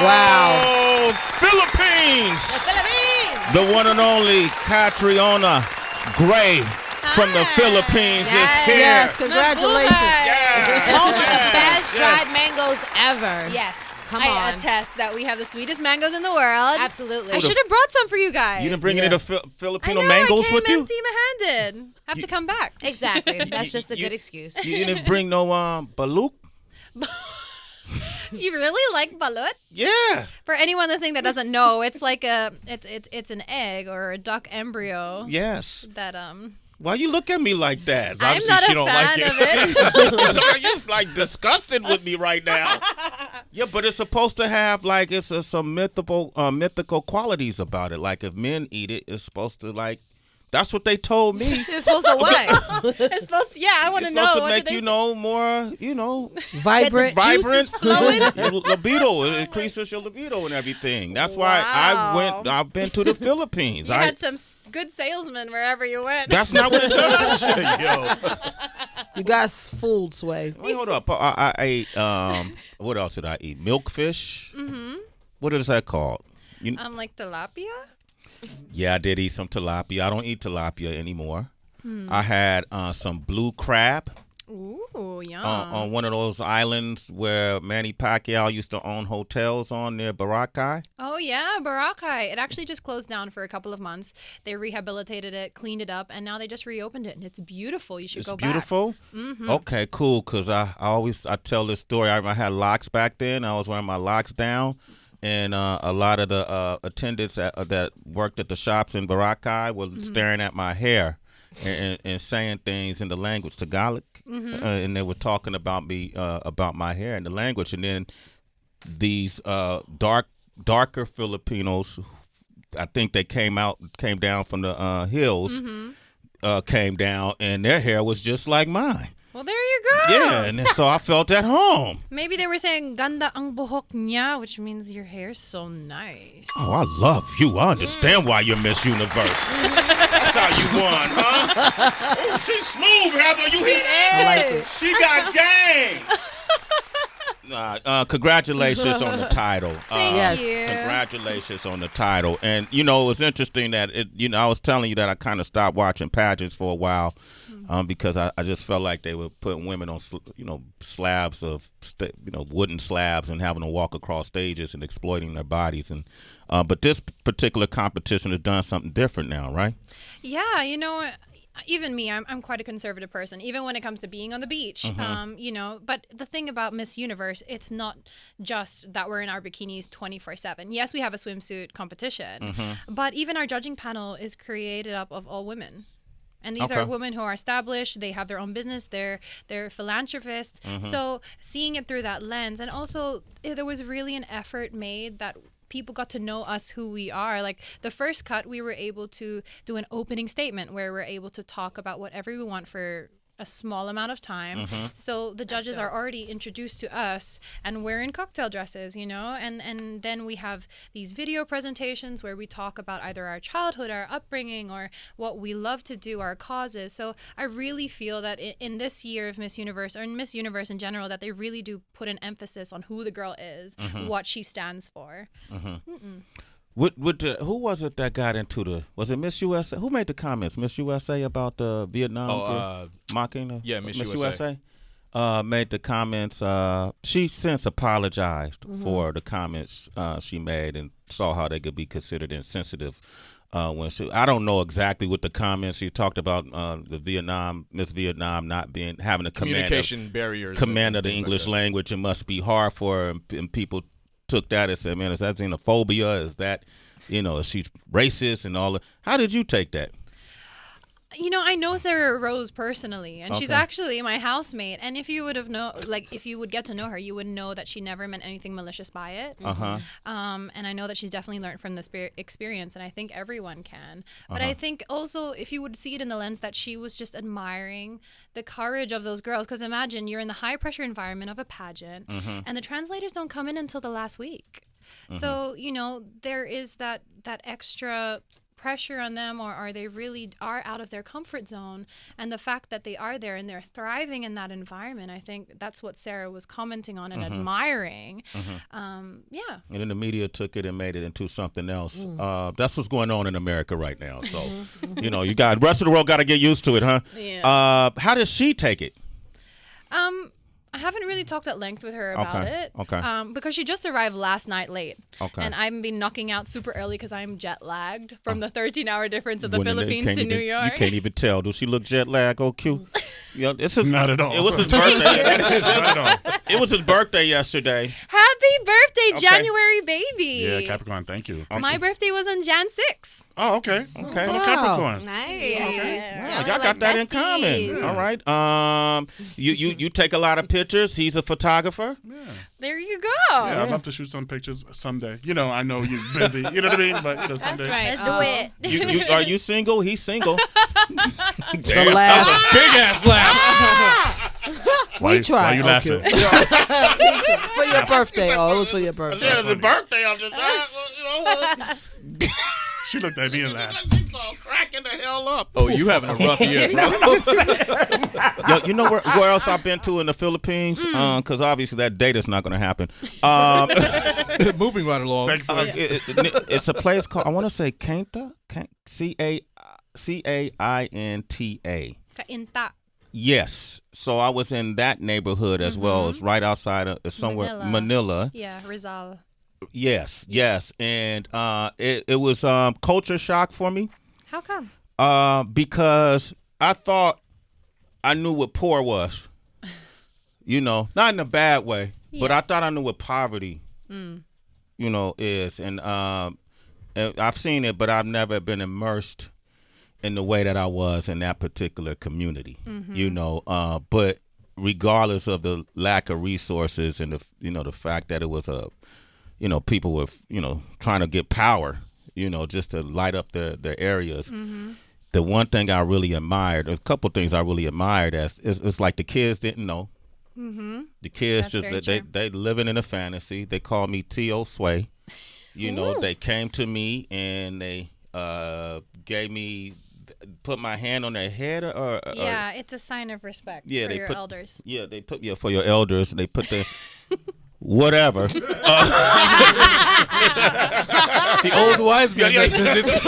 Wow. Philippines. The Philippines. The one and only Catriona Gray from the Philippines is here. Yes, congratulations. Yes. Home of the Yes. best dried mangoes ever. Yes. Come I on. attest that we have the sweetest mangoes in the world. Absolutely. I should have brought some for you guys. You didn't bring any of the Filipino I know, mangoes I came with you? empty-handed. Have to come back. Exactly. That's just a good excuse. You didn't bring no balut? You really like balut? Yeah. For anyone listening that doesn't know, it's like it's an egg or a duck embryo. Yes. That Why you look at me like that? I'm Obviously, not she a don't fan like of it. You're just like disgusted with me right now. Yeah, but it's supposed to have like some mythical qualities about it. Like if men eat it, it's supposed to like. That's what they told me. It's supposed to what? It's supposed to, I want to know. It's supposed to What make did they you say? know more, Vibrant. vibrant, flowing. your libido. It increases your libido and everything. That's why Wow. I've been to the Philippines. You had some good salesmen wherever you went. That's not what it does. Yo. You guys fooled, Sway. Wait, hold up. I ate, what else did I eat? Milkfish? Mm-hmm. What is that called? Like tilapia? Yeah, I did eat some tilapia. I don't eat tilapia anymore. I had some blue crab Ooh, yum. on one of those islands where Manny Pacquiao used to own hotels on near Boracay. Oh, yeah, Boracay. It actually just closed down for a couple of months. They rehabilitated it, cleaned it up, and now they just reopened it. And it's beautiful. You should go back. It's beautiful? Mm-hmm. Okay, cool, because I tell this story. I had locks back then. I was wearing my locks down. And a lot of the attendants that worked at the shops in Boracay were staring at my hair and saying things in the language Tagalog. And they were talking about me, about my hair and the language. And then these darker Filipinos, I think they came down from the hills, came down, and their hair was just like mine. Well, there you go. Yeah, and so I felt at home. Maybe they were saying ganda ang buhok niya, which means your hair's so nice. Oh, I love you. I understand why you're Miss Universe. That's how you won, huh? Oh, she's smooth, Heather. You hear that? She got game. Congratulations on the title. Thank you. Congratulations on the title. And, it was interesting that, I was telling you that I kind of stopped watching pageants for a while because I just felt like they were putting women on, slabs of, wooden slabs and having to walk across stages and exploiting their bodies. And but this particular competition has done something different now, right? Yeah, even me, I'm quite a conservative person, even when it comes to being on the beach. But the thing about Miss Universe, it's not just that we're in our bikinis 24/7. Yes, we have a swimsuit competition, but even our judging panel is created up of all women. And these are women who are established. They have their own business. They're philanthropists. So seeing it through that lens, and also there was really an effort made that people got to know us, who we are. Like the first cut, we were able to do an opening statement where we're able to talk about whatever we want for a small amount of time. So the judges are already introduced to us, and we're in cocktail dresses, and then we have these video presentations where we talk about either our childhood, our upbringing, or what we love to do, our causes. So I really feel that in this year of Miss Universe, or in Miss Universe in general, that they really do put an emphasis on who the girl is, what she stands for. Who was it that got into was it Miss USA? Who made the comments? Miss USA about the Vietnam mocking her? Yeah, Miss USA. Made the comments. She since apologized for the comments she made and saw how they could be considered insensitive. I don't know exactly what the comments she talked about. The Miss Vietnam not having a communication barriers, command of the English language. It must be hard for her, and people took that and said, man, is that xenophobia? Is that, is she racist and all that? How did you take that? I know Sarah Rose personally, and she's actually my housemate. And if you would if you would get to know her, you would know that she never meant anything malicious by it. And I know that she's definitely learned from this experience, and I think everyone can. But I think also if you would see it in the lens that she was just admiring the courage of those girls, because imagine you're in the high pressure environment of a pageant, and the translators don't come in until the last week. So there is that extra pressure on them, or they really are out of their comfort zone. And the fact that they are there and they're thriving in that environment, I think that's what Sarah was commenting on and admiring. Yeah. And then the media took it and made it into something else. That's what's going on in America right now. So, you know, you got rest of the world got to get used to it, huh? Yeah. How does she take it? I haven't really talked at length with her about it. Okay. Because she just arrived last night late. Okay. And I've been knocking out super early because I'm jet lagged from the 13-hour difference of the When they Philippines can't to even- New York. You can't even tell. Does she look jet lag? OQ? Yeah, Not at all. It was his birthday. It was his birthday yesterday. Happy birthday, Okay. January baby. Yeah, Capricorn. Thank you. My birthday was on Jan 6th. Oh, okay. Okay. For the Wow. Capricorn. Nice. Wow, y'all got that in common. All right. You take a lot of pictures. He's a photographer. There you go. Yeah, I'd love to shoot some pictures someday. You know, I know you're busy. You know what I mean? But, you know, someday. right. Let's do it. You are you single? He's single. The laugh. Big ass laugh. Why We tried. you laughing? For your birthday. Oh, it was for your birthday. Yeah, it's a birthday. I'm just, She looked at me and laughed. cracking the hell up. Oh, you having a rough year, bro. Yo, you know where else I've been to in the Philippines? Because obviously that date is not going to happen. Moving right along. Thanks, It's a place called, I want to say Cainta, Cainta. Kainta. Yes. So I was in that neighborhood as well. It's right outside of somewhere Manila. Yeah, Rizal. Yes. And it was culture shock for me. How come? Because I thought I knew what poor was. You know, not in a bad way, but I thought I knew what poverty, you know, is. And I've seen it, but I've never been immersed in the way that I was in that particular community, you know. But regardless of the lack of resources and the fact that it was people were, trying to get power, just to light up their areas. The one thing I really admired, there's a couple things I really admired, it's like the kids didn't know. The kids That's very they living in a fantasy. They call me T.O. Sway. They came to me and they put my hand on their head or it's a sign of respect for your elders. Yeah, they put for your elders. They put the whatever. The old wise man that visits.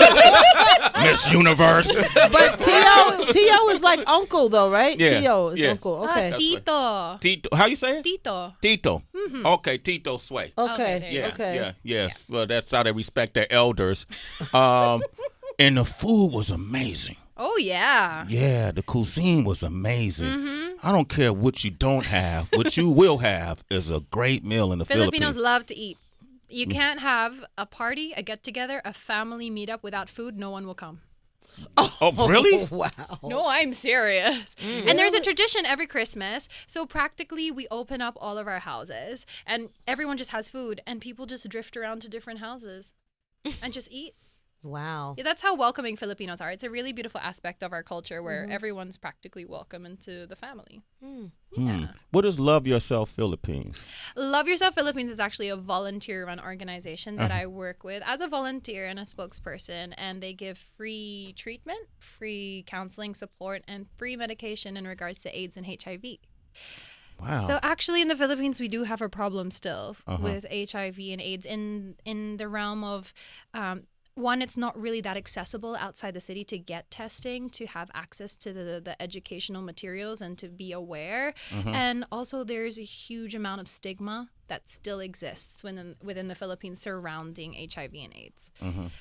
Miss Universe. But T.O. is like uncle, though, right? Yeah, T.O. is yeah. uncle. Okay. Tito. Tito, how you say it? Tito. Tito. Okay, Tito Sway. Okay. there you Yeah, Okay. yeah. Well, that's how they respect their elders. And the food was amazing. Oh, yeah. Yeah, the cuisine was amazing. I don't care what you don't have. What you will have is a great meal in the Filipinos Philippines. love to eat. You can't have a party, a get-together, a family meetup without food. No one will come. Oh, really? Wow. No, I'm serious. And there's a tradition every Christmas. So practically we open up all of our houses and everyone just has food and people just drift around to different houses and just eat. Wow. Yeah, that's how welcoming Filipinos are. It's a really beautiful aspect of our culture where everyone's practically welcome into the family. Yeah. What is Love Yourself Philippines? Love Yourself Philippines is actually a volunteer-run organization that I work with as a volunteer and a spokesperson, and they give free treatment, free counseling support, and free medication in regards to AIDS and HIV. Wow. So actually in the Philippines, we do have a problem still with HIV and AIDS in the realm of... one, it's not really that accessible outside the city to get testing, to have access to the educational materials and to be aware. And also there's a huge amount of stigma that still exists within the Philippines surrounding HIV and AIDS.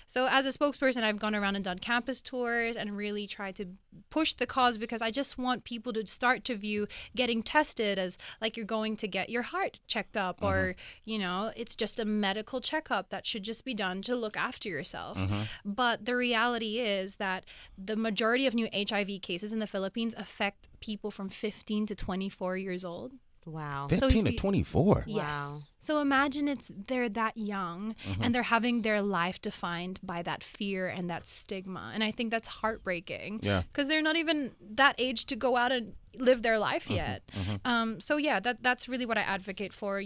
So as a spokesperson, I've gone around and done campus tours and really tried to push the cause because I just want people to start to view getting tested as like you're going to get your heart checked up or, it's just a medical checkup that should just be done to look after yourself. But the reality is that the majority of new HIV cases in the Philippines affect people from 15 to 24 years old. Wow. 15 to 24. Yes. Wow. So imagine they're that young and they're having their life defined by that fear and that stigma. And I think that's heartbreaking. Yeah. Because they're not even that age to go out and live their life yet. So yeah, that's really what I advocate for.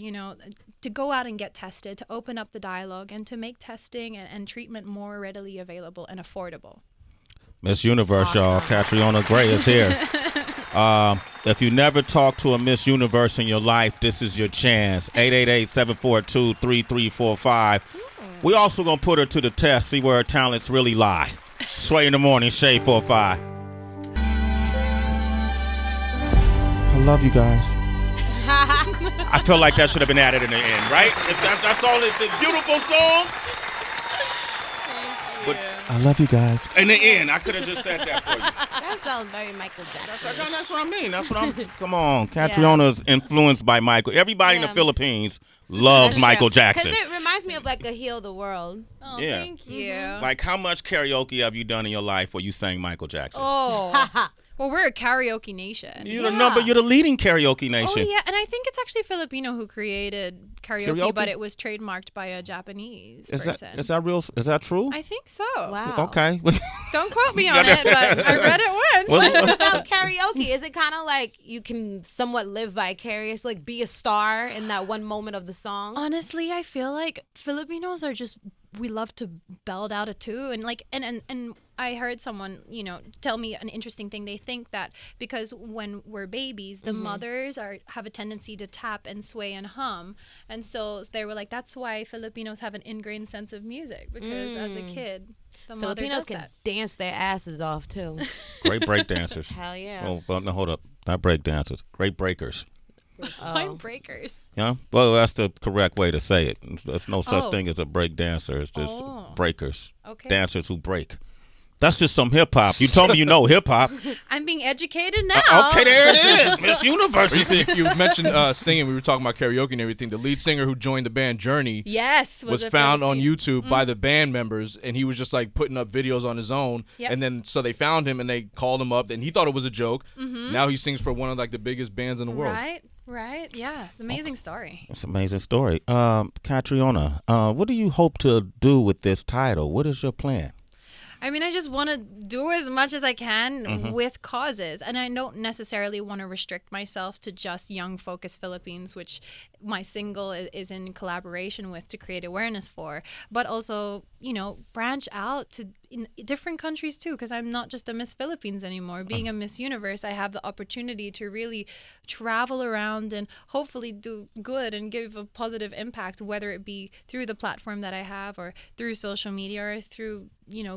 to go out and get tested, to open up the dialogue, and to make testing and treatment more readily available and affordable. Miss Universe, y'all. Catriona Gray is here. If you never talked to a Miss Universe in your life, this is your chance. 888-742-3345. We also going to put her to the test, see where her talents really lie. Sway in the morning, Shade 45. I love you guys. I feel like that should have been added in the end, right? That's all. It's a beautiful song. But I love you guys. In the end, I could have just said that for you. That sounds very Michael Jackson. That's what I mean. That's what I'm. Come on, Catriona's influenced by Michael. Everybody in the Philippines loves Michael Jackson. Because it reminds me of like a Heal the World. Oh, thank you. Like, how much karaoke have you done in your life where you sang Michael Jackson? Oh. Well, we're a karaoke nation. You're the leading karaoke nation. Oh, yeah. And I think it's actually Filipino who created karaoke, but it was trademarked by a Japanese person. Is that real? Is that true? I think so. Wow. Okay. Don't quote me on it, but I read it once. What about karaoke? Is it kind of like you can somewhat live vicarious, like be a star in that one moment of the song? Honestly, I feel like Filipinos are just, we love to belt out a tune, and I heard someone, tell me an interesting thing. They think that because when we're babies, the mothers have a tendency to tap and sway and hum, and so they were like, that's why Filipinos have an ingrained sense of music, because as a kid, the mother Filipinos does can that. dance their asses off too. Great break dancers. Hell yeah. Oh, well, no, hold up. Not break dancers. Great breakers. Point breakers. Yeah, well, that's the correct way to say it. There's no such thing as a break dancer. It's just breakers. Okay. Dancers who break. That's just some hip hop. You told me you know hip hop. I'm being educated now. Okay, there it is. Miss Universe. You mentioned singing. We were talking about karaoke and everything. The lead singer who joined the band Journey was found on YouTube by the band members, and he was just like putting up videos on his own. Yep. And then so they found him and they called him up, and he thought it was a joke. Now he sings for one of like the biggest bands in the world. Right. Yeah. It's an amazing story. It's an amazing story. Catriona, what do you hope to do with this title? What is your plan? I mean, I just want to do as much as I can with causes. And I don't necessarily want to restrict myself to just Young Focus Philippines, which my single is in collaboration with to create awareness for, but also, branch out to in different countries too, because I'm not just a Miss Philippines anymore. Being a Miss Universe, I have the opportunity to really travel around and hopefully do good and give a positive impact, whether it be through the platform that I have or through social media or through,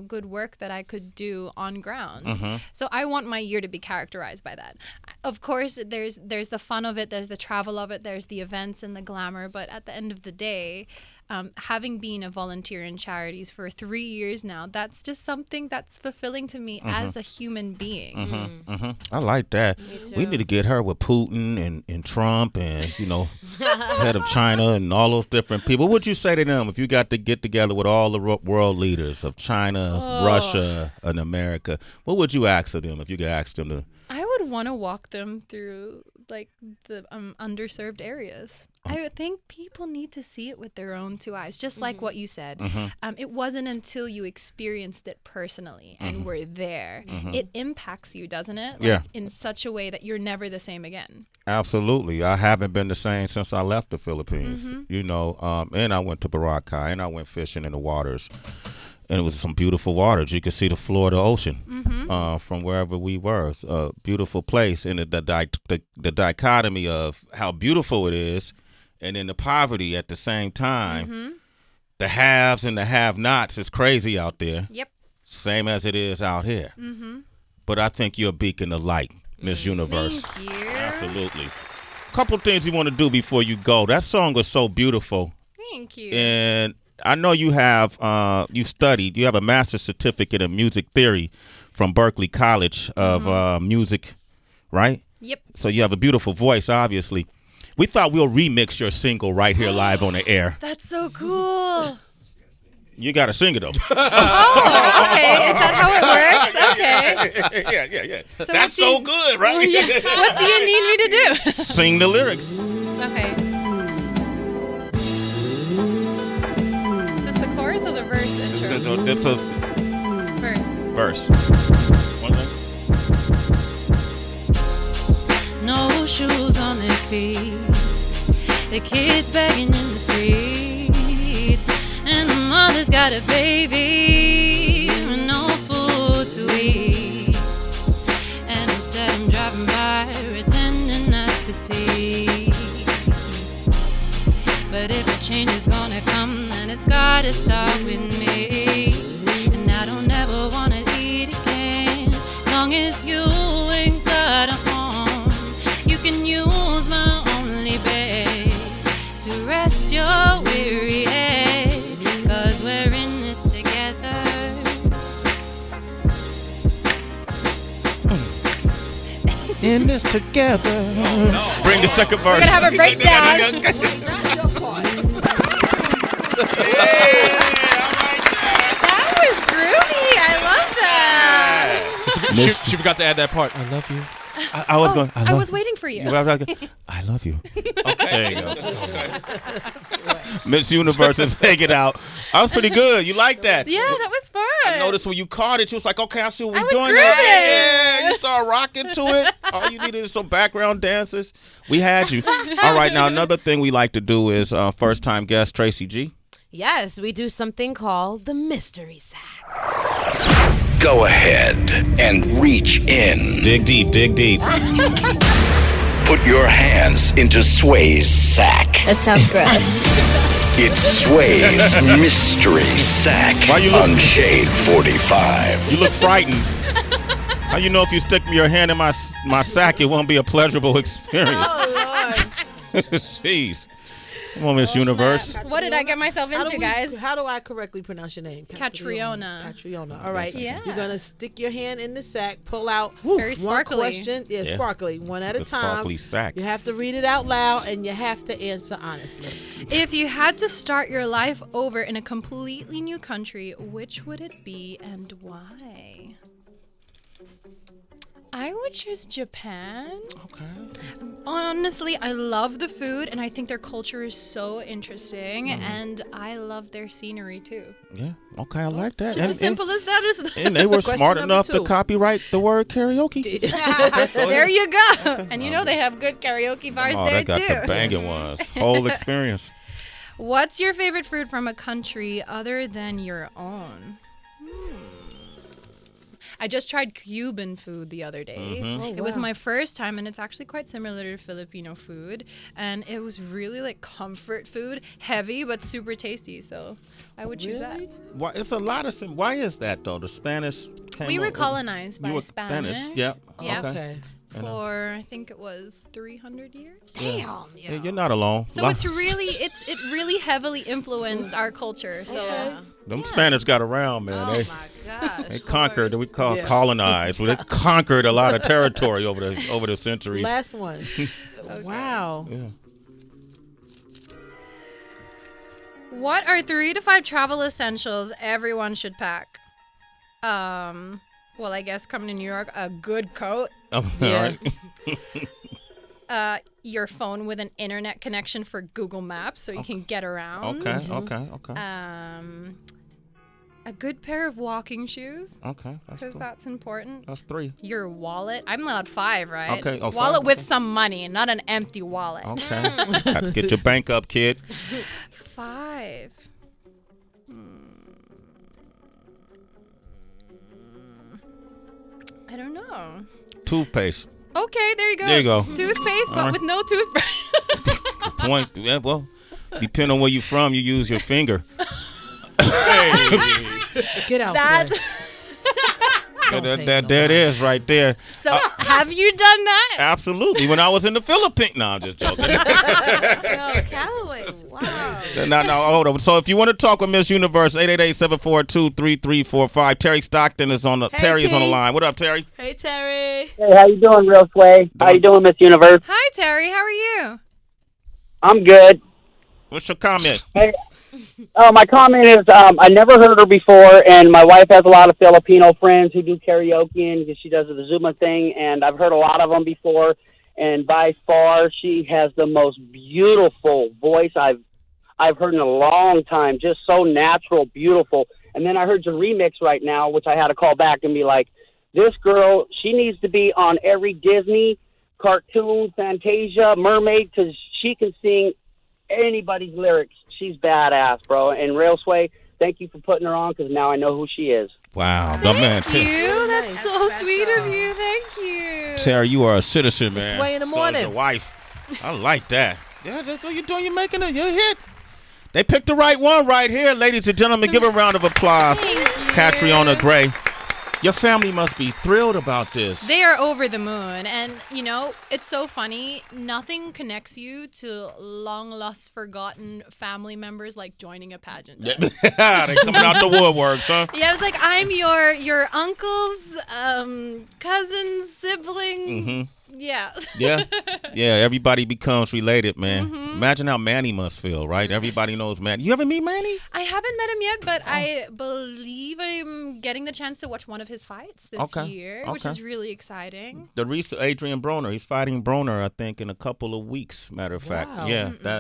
good work that I could do on ground. So I want my year to be characterized by that. Of course, there's the fun of it, there's the travel of it, there's the events and the glamour, but at the end of the day, having been a volunteer in charities for 3 years now, that's just something that's fulfilling to me as a human being. I like that. We need to get her with Putin and Trump and, head of China and all those different people. What would you say to them if you got to get together with all the world leaders of China, Russia, and America? What would you ask of them if you could ask them to? I would want to walk them through like the underserved areas. I would think people need to see it with their own two eyes, just like what you said. It wasn't until you experienced it personally and were there. It impacts you, doesn't it? Like, in such a way that you're never the same again. Absolutely. I haven't been the same since I left the Philippines, and I went to Boracay and I went fishing in the waters. And it was some beautiful waters. You could see the Florida Ocean from wherever we were. It's a beautiful place. And the dichotomy of how beautiful it is and then the poverty at the same time. The haves and the have-nots is crazy out there. Yep. Same as it is out here. But I think you're a beacon of light, Miss Universe. Thank you. Absolutely. Couple things you want to do before you go. That song was so beautiful. Thank you. And I know you have you have a master's certificate in music theory from Berkeley College of Music, right? Yep. So you have a beautiful voice, obviously. We thought we'll remix your single right here live on the air. That's so cool. You got to sing it, though. Oh, okay. Is that how it works? Okay. Yeah. So that's so good, right? What do you need me to do? Sing the lyrics. Okay. Is this the chorus or the verse intro? It's a Verse. One thing. No shoes on their feet, The kids begging in the streets, and the mother's got a baby with no food to eat. And I'm sad I'm driving by, pretending not to see. But if a change is gonna come, then it's gotta start with me. And I don't ever wanna eat again, long as you ain't got a home. You can use my only bed to rest your weary head, 'cause we're in this together. In this together. Bring the second verse. We're gonna have a breakdown. That was groovy. I love that. She forgot to add that part. I love you. I was going. I was waiting for you. I love you. Okay, there you go. Miss Universe is take it out. I was pretty good. You like that? Yeah, that was fun. I noticed when you caught it, you was like, okay, I see what we're was doing. grooving. Yeah, you start rocking to it. All you needed is some background dancers. We had you. All right, now another thing we like to do is first time guest Tracy G. Yes, we do something called the mystery sack. Go ahead and reach in. Dig deep, dig deep. Put your hands into Sway's sack. That sounds gross. It's Sway's Mystery Sack Why you look- on Shade 45. You look frightened. How you know if you stick your hand in my sack, it won't be a pleasurable experience? Oh, Lord. Jeez. Come on, Miss Universe. What did I get myself into, guys? How do I correctly pronounce your name? Catriona. Catriona. All right. Yeah. You're going to stick your hand in the sack, pull out very one sparkly. question. Yeah, Yeah. sparkly. One at a The time. sparkly sack. You have to read it out loud, and you have to answer honestly. If you had to start your life over in a completely new country, which would it be and why? I would choose Japan. Okay. Honestly, I love the food, and I think their culture is so interesting, and I love their scenery too. Yeah. Okay, I like that. Just as simple as that is. And they were Question smart number enough to 2. copyright the word karaoke. There you go. And you know they have good karaoke bars Oh, there they got too. the banging ones. Whole experience. What's your favorite food from a country other than your own? I just tried Cuban food the other day. It was my first time, and it's actually quite similar to Filipino food. And it was really like comfort food, heavy but super tasty. So I would choose that. Why? It's a lot of. Why is that though? The Spanish. We were colonized by You were Spanish. Yep. Yep. Okay. For I think it was 300 years. Damn. Yeah, you're not alone. So it's really it really heavily influenced our culture. So Them Spanish got around, man. Oh they my gosh. they conquered. We call Yeah. colonized. Well, they conquered a lot of territory over the centuries. Last one. Wow. Yeah. what are 3 to 5 travel essentials everyone should pack? Well, I guess coming to New York, a good coat, All Yeah. right. your phone with an internet connection for Google Maps so you can get around. Okay. A good pair of walking shoes Okay. That's because cool. that's important. That's 3. Your wallet. I'm allowed 5, right? Okay, oh, wallet 5, with okay. some money, not an empty wallet. Okay. Have to get your bank up, kid. 5. I don't know. Toothpaste. Okay, there you go. There you go. Toothpaste, but All right. with no toothbrush. Good point. Yeah, well, depending on where you're from, you use your finger. Get out. That's- Sway. Don't pay There it is right there. So, have you done that? Absolutely. When I was in the Philippines. No, I'm just joking. Yo, Calloway. Wow. No, hold on. So if you want to talk with Miss Universe, 888-742-3345. Terry Stockton is on the Terry is on the T. line. What up, Terry? Hey, Terry. Hey, how you doing, Real Sway? How you doing, Miss Universe? Hi, Terry. How are you? I'm good. What's your comment? Hey, my comment is I never heard her before, and my wife has a lot of Filipino friends who do karaoke, and she does the Zuma thing, and I've heard a lot of them before, and by far she has the most beautiful voice I've heard in a long time, just so natural, beautiful. And then I heard your remix right now, which I had to call back and be like, this girl, she needs to be on every Disney cartoon, Fantasia, Mermaid, because she can sing anybody's lyrics. She's badass, bro. And Real Sway, thank you for putting her on because now I know who she is. Wow, the man. Thank you. That's so sweet of you. Thank you. Sarah, you are a citizen, man. Sway in the So morning. is your wife. I like that. Yeah, that's what you're doing. You're making a hit. They picked the right one right here, ladies and gentlemen. Give a round of applause. Thank you. Catriona Gray. Your family must be thrilled about this. They are over the moon. And, you know, it's so funny. Nothing connects you to long lost, forgotten family members like joining a pageant. They coming out the woodworks, huh? Yeah, it's like I'm your uncle's cousin, sibling. Mm-hmm. Yeah. Yeah, everybody becomes related, man. Imagine how Manny must feel, right? Everybody knows Manny. You ever meet Manny? I haven't met him yet, but I believe I'm getting the chance to watch one of his fights this year, which is really exciting. The recent Adrian Broner. He's fighting Broner, I think, in a couple of weeks, matter of fact. Wow.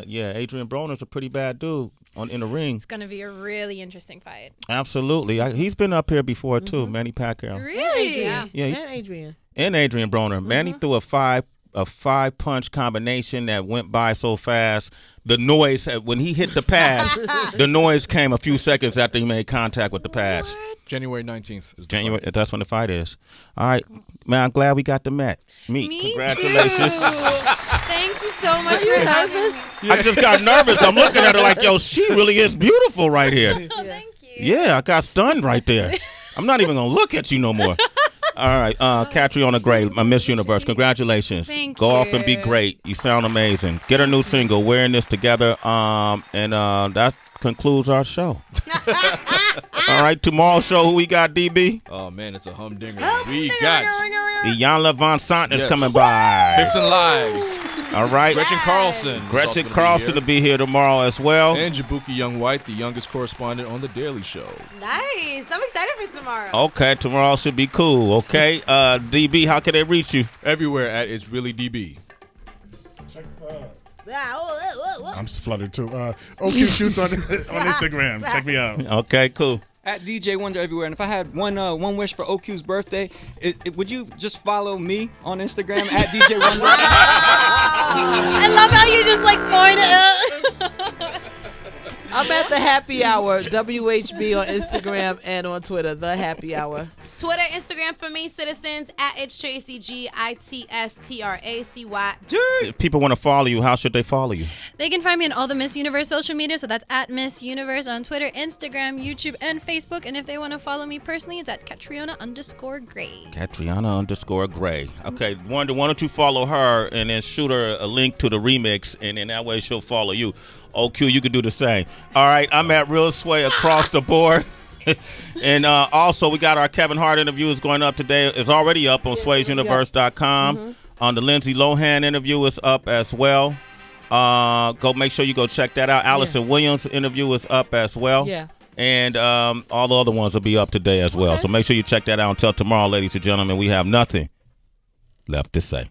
Yeah, Adrian Broner's a pretty bad dude in the ring. It's going to be a really interesting fight. Absolutely. He's been up here before, too, Manny Pacquiao. Really? Yeah. Yeah, And Adrian. And Adrian Broner. Manny threw a five punch combination that went by so fast. The noise when he hit the pads, the noise came a few seconds after he made contact with the pads. January 19th. Is January. That's when the fight is. All right, man. I'm glad we got to meet. Me Congratulations. too. Thank you so much for having me. I just got nervous. I'm looking at her like, yo, she really is beautiful right here. Thank you. Yeah, I got stunned right there. I'm not even gonna look at you no more. All right, Catriona Gray, my Miss Universe. Congratulations. Thank Go you. off and be great. You sound amazing. Get her new single, We're in This Together. And that concludes our show. All right, tomorrow's show, who we got, DB? Oh, man, it's a humdinger. We got Iyanla Von Sant is coming by. Fixing Lives. All right. Gretchen Carlson. Gretchen Carlson will be here tomorrow as well. And Jabuki Young White, the youngest correspondent on The Daily Show. Nice. I'm excited for tomorrow. Okay, tomorrow should be cool. Okay, DB, how can they reach you? Everywhere at It's Really DB. I'm fluttered too. OQ Shoots on Instagram. Check me out. Okay, cool. At DJ Wonder everywhere. And if I had one wish for OQ's birthday, would you just follow me on Instagram at DJ Wonder? I love how you just like point it. I'm at the Happy Hour, WHB on Instagram and on Twitter, the Happy Hour. Twitter, Instagram for me, citizens, at It's Tracy, GITSTRACY. If people want to follow you, how should they follow you? They can find me on all the Miss Universe social media. So that's at Miss Universe on Twitter, Instagram, YouTube, and Facebook. And if they want to follow me personally, it's at Catriona_Gray. Catriona_Gray. Okay, Wonder, why don't you follow her and then shoot her a link to the remix, and then that way she'll follow you. OQ, you can do the same. All right, I'm at Real Sway across the board. And also, we got our Kevin Hart interview is going up today. It's already up on Sway'sUniverse.com. On the Lindsay Lohan interview is up as well. Go make sure you go check that out. Allison Williams interview is up as well. Yeah. And all the other ones will be up today as well. So make sure you check that out. Until tomorrow, ladies and gentlemen, we have nothing left to say.